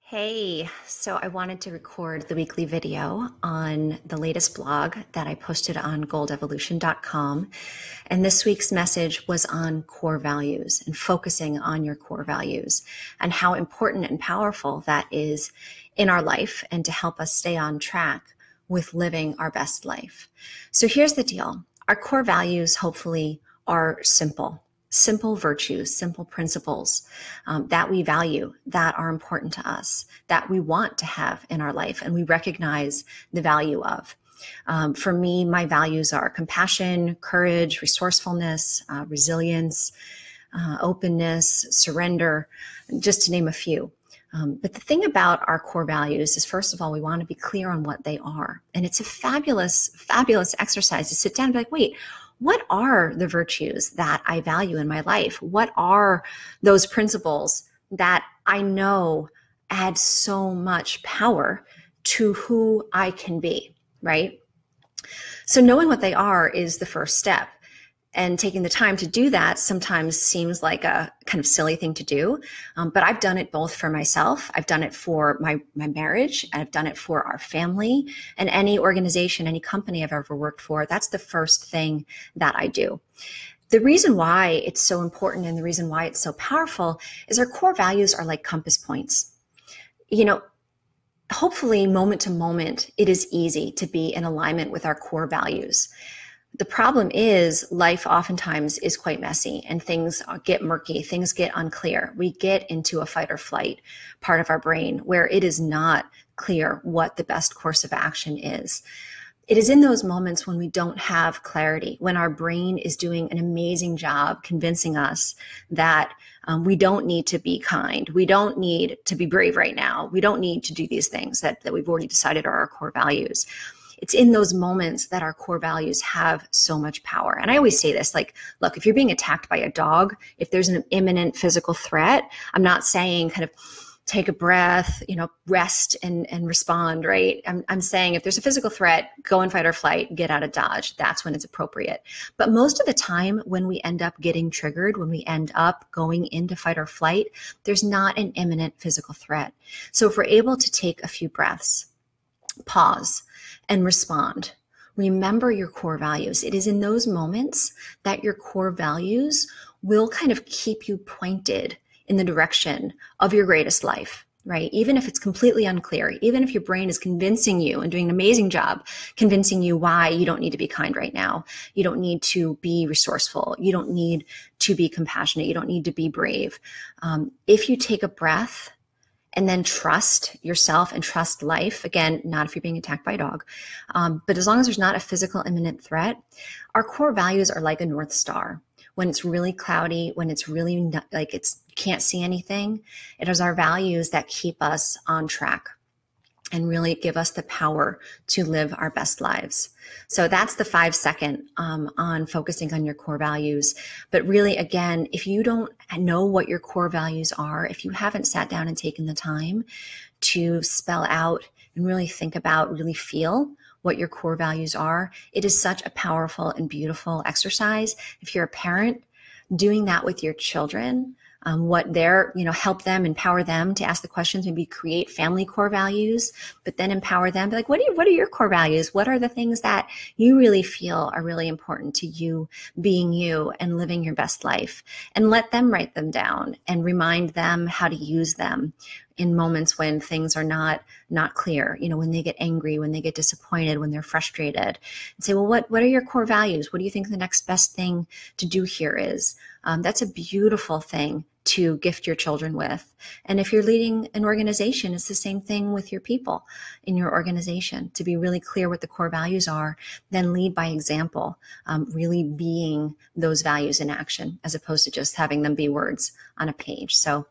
Hey, so I wanted to record the weekly video on the latest blog that I posted on goldevolution.com. And this week's message was on core values and focusing on your core values and how important and powerful that is in our life and to help us stay on track with living our best life. So here's the deal. Our core values hopefully are simple virtues, simple principles that we value, that are important to us, that we want to have in our life, and we recognize the value of. For me, my values are compassion, courage, resourcefulness, resilience, openness, surrender, just to name a few. But the thing about our core values is, first of all, we want to be clear on what they are. And it's a fabulous, fabulous exercise to sit down and be like, wait, what are the virtues that I value in my life? What are those principles that I know add so much power to who I can be, right? So knowing what they are is the first step. And taking the time to do that sometimes seems like a kind of silly thing to do. But I've done it both for myself. I've done it for my marriage. I've done it for our family and any organization, any company I've ever worked for. That's the first thing that I do. The reason why it's so important and the reason why it's so powerful is our core values are like compass points. You know, hopefully moment to moment, it is easy to be in alignment with our core values. The problem is life oftentimes is quite messy and things get murky, things get unclear. We get into a fight or flight part of our brain where it is not clear what the best course of action is. It is in those moments when we don't have clarity, when our brain is doing an amazing job convincing us that we don't need to be kind. We don't need to be brave right now. We don't need to do these things that we've already decided are our core values. It's in those moments that our core values have so much power. And I always say this, like, look, if you're being attacked by a dog, if there's an imminent physical threat, I'm not saying kind of take a breath, rest and respond, right? I'm saying if there's a physical threat, go in fight or flight, get out of dodge. That's when it's appropriate. But most of the time when we end up getting triggered, when we end up going into fight or flight, there's not an imminent physical threat. So if we're able to take a few breaths, pause, and respond. Remember your core values. It is in those moments that your core values will kind of keep you pointed in the direction of your greatest life, right? Even if it's completely unclear, even if your brain is convincing you and doing an amazing job convincing you why you don't need to be kind right now. You don't need to be resourceful. You don't need to be compassionate. You don't need to be brave. If you take a breath and then trust yourself and trust life. Again, not if you're being attacked by a dog. But as long as there's not a physical imminent threat, our core values are like a North Star. When it's really cloudy, when it's really you can't see anything, it is our values that keep us on track and really give us the power to live our best lives. So that's the 5-second on focusing on your core values. But really, again, if you don't know what your core values are, if you haven't sat down and taken the time to spell out and really think about, really feel what your core values are, it is such a powerful and beautiful exercise. If you're a parent, doing that with your children, help them, empower them to ask the questions, maybe create family core values, but then empower them. Be like, what are your core values? What are the things that you really feel are really important to you being you and living your best life? And let them write them down and remind them how to use them in moments when things are not clear, when they get angry, when they get disappointed, when they're frustrated, and say, well, what are your core values? What do you think the next best thing to do here is? That's a beautiful thing to gift your children with. And if you're leading an organization, it's the same thing with your people in your organization, to be really clear what the core values are, then lead by example, really being those values in action, as opposed to just having them be words on a page. So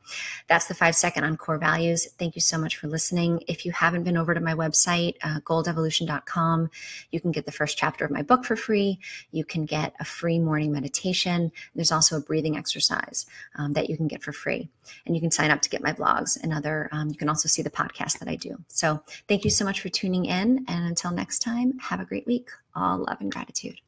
that's the 5-second on core values. Thank you so much for listening. If you haven't been over to my website, goldevolution.com, you can get the first chapter of my book for free. You can get a free morning meditation. There's also a breathing exercise that you can get for free. And you can sign up to get my blogs and you can also see the podcast that I do. So thank you so much for tuning in. And until next time, have a great week. All love and gratitude.